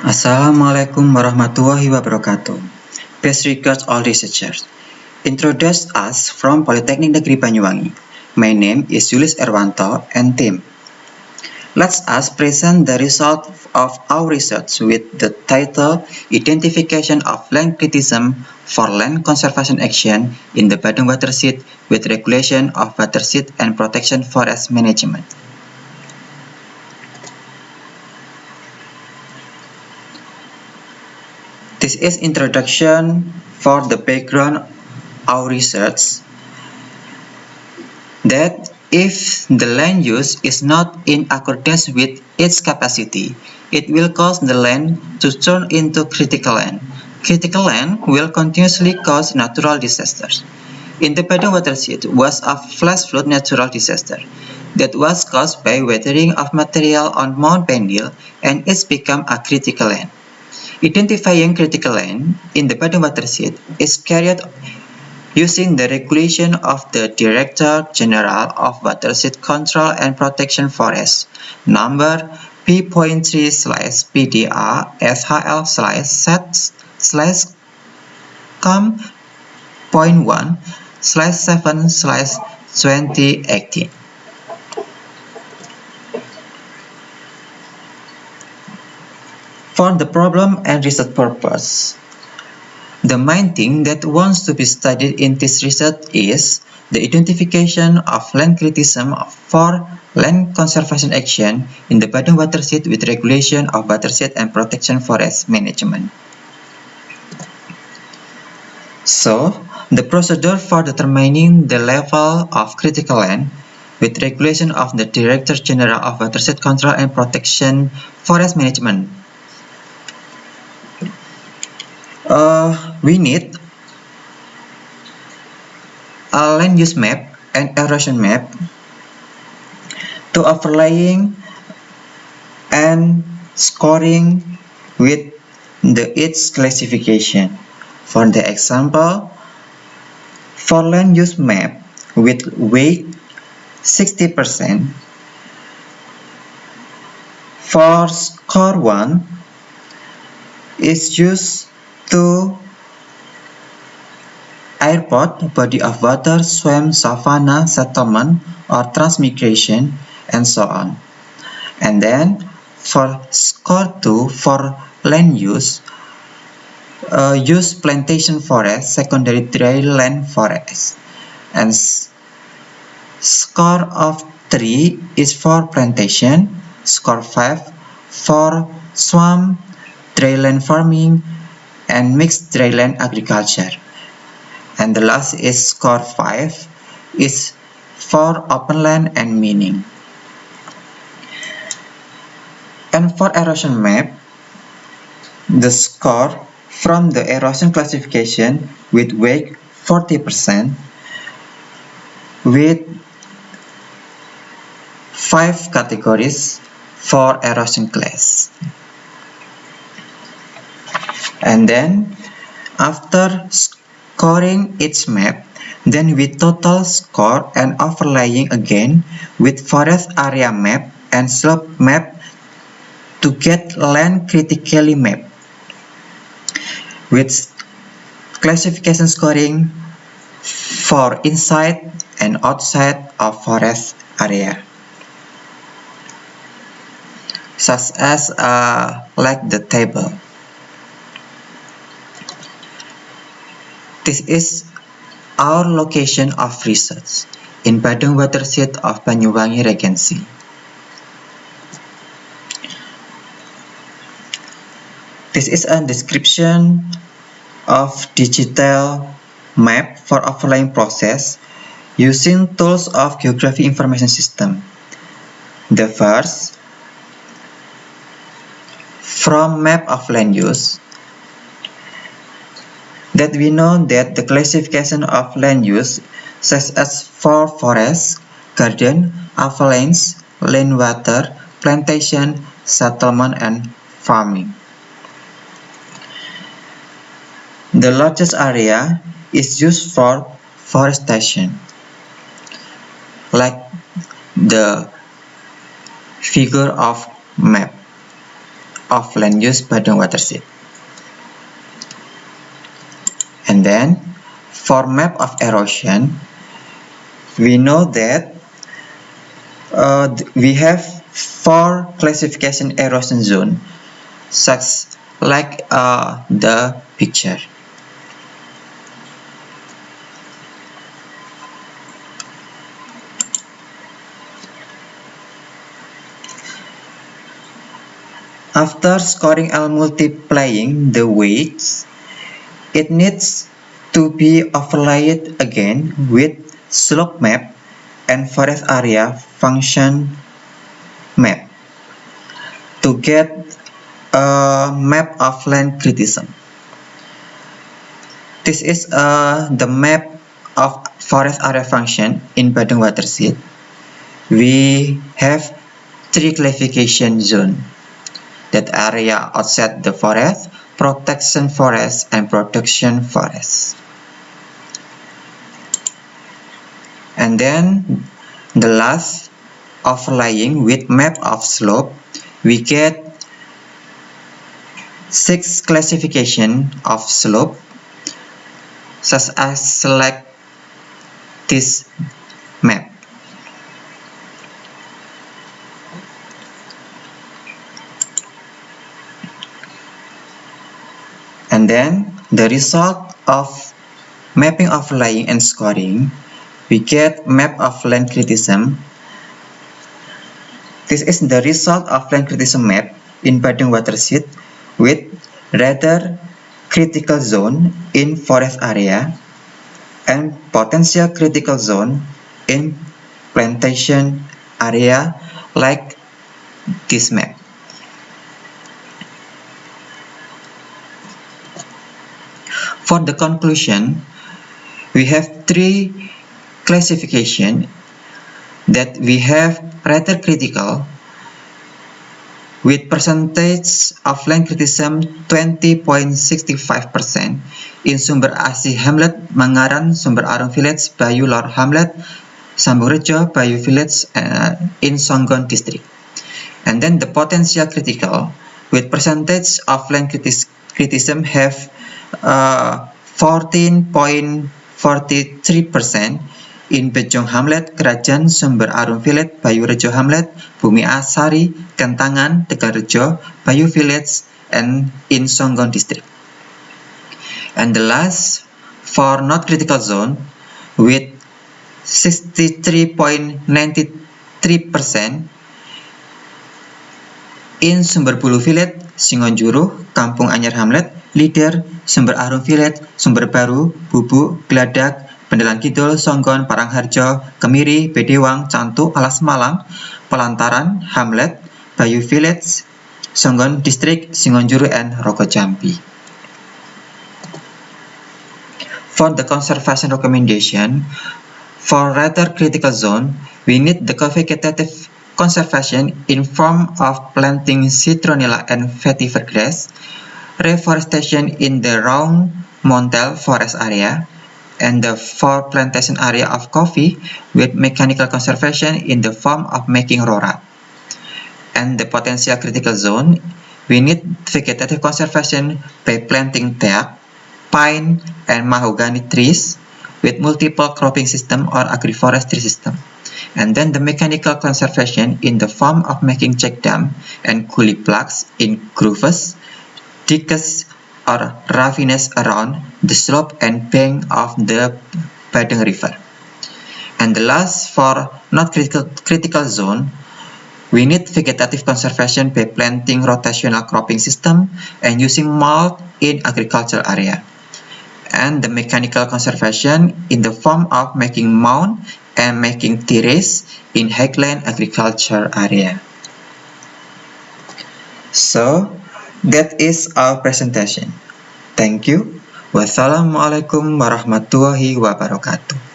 Assalamualaikum warahmatullahi wabarakatuh. Best regards all researchers. Introduce us from Polytechnic Negeri Banyuwangi. My name is Julius Erwanto and team. Let's us present the result of our research with the title Identification of Land Criticism for Land Conservation Action in the Badung Watershed with Regulation of Watershed and Protection Forest Management. This is introduction for the background our research that if the land use is not in accordance with its capacity, it will cause the land to turn into critical land. Critical land will continuously cause natural disasters. In the Badung watershed was a flash flood natural disaster that was caused by weathering of material on Mount Pendil and it's become a critical land. Identifying critical land in the Badung watershed is carried using the regulation of the Director General of Watershed Control and Protection Forest, number P.3/PDA SHL/set/com.1/7/2018. For the problem and research purpose, the main thing that wants to be studied in this research is the identification of land criticism for land conservation action in the Badung watershed with regulation of watershed and protection forest management. So, the procedure for determining the level of critical land with regulation of the Director General of Watershed Control and Protection Forest Management. We need a land use map and erosion map to overlaying and scoring with its classification. For the example, for land use map with weight 60%, for score 1 is used to airport, body of water, swamp, savanna, settlement, or transmigration, and so on. And then for score 2, for land use plantation forest, secondary dry land forest. And score of 3 is for plantation, score 5 for swamp, dryland farming, and mixed dryland agriculture. And the last is score 5 is for open land and mining. And for erosion map, the score from the erosion classification with weight 40% with 5 categories for erosion class. And then after scoring each map, then we total score and overlaying again with forest area map and slope map to get land critically map with classification scoring for inside and outside of forest area, such as like the table. This is our location of research in Badung watershed of Banyuwangi Regency. This is a description of digital map for overlaying process using tools of Geography Information System. The first, from map of land use, that we know that the classification of land use such as for forest, garden, avalanche, land water, plantation, settlement, and farming. The largest area is used for forestation, like the figure of map. of land use Badung Watershed. And then for map of erosion, we know that we have 4 classification erosion zone, such like the picture. After scoring and multiplying the weights, it needs to be overlaid again with slope map and forest area function map to get a map of land criticism. This is the map of forest area function in Badung Watershed. We have 3 classification zones. That area outside the forest, protection forest, and production forest. And then the last overlaying with map of slope, we get 6 classification of slope, such as select this map. And then the result of mapping overlaying and scoring, we get map of land criticism. This is the result of land criticism map in Badung Watershed with rather critical zone in forest area and potential critical zone in plantation area like this map. For the conclusion, we have 3 classification that we have rather critical with percentage of land criticism 20.65% in Sumber Asih Hamlet, Mangaran, Sumber Arum Village, Bayu Lor Hamlet, Sambungrejo, Bayu Village in Songgon District. And then the potential critical with percentage of land criticism have 14.43% in Bejong Hamlet, Kerajaan, Sumber Arum Village, Bayu Rejo Hamlet, Bumi Asari, Kentangan, Tegalrejo, Bayu Village, and in Songgon District. And the last for not critical zone with 63.93% in Sumber Bulu Village, Singonjuru, Kampung Anyar Hamlet, Lider, Sumber Arum Village, Sumber Baru, Bubuk, Gladak, Pendelan Kidul, Songgon, Parangharjo, Kemiri, Bedewang, Cantu, Alas Malang, Pelantaran, Hamlet, Bayu Village, Songgon District, Singonjuru, and Rokojambi. For the conservation recommendation, for rather critical zone, we need the co-vegetative conservation in form of planting citronella and vetiver grass, reforestation in the Raung Montel forest area, and the for plantation area of coffee with mechanical conservation in the form of making RORA. And the potential critical zone, we need vegetative conservation by planting teak, pine, and mahogany trees with multiple cropping system or agroforestry system. And then the mechanical conservation in the form of making check dam and gully plugs in grooves, dikes, or ravines around the slope and bank of the Badung River. And the last for not critical zone, we need vegetative conservation by planting rotational cropping system and using mulch in agricultural area. And the mechanical conservation in the form of making mound and making terrace in highland agriculture area. So that is our presentation. Thank you. Wassalamualaikum warahmatullahi wabarakatuh.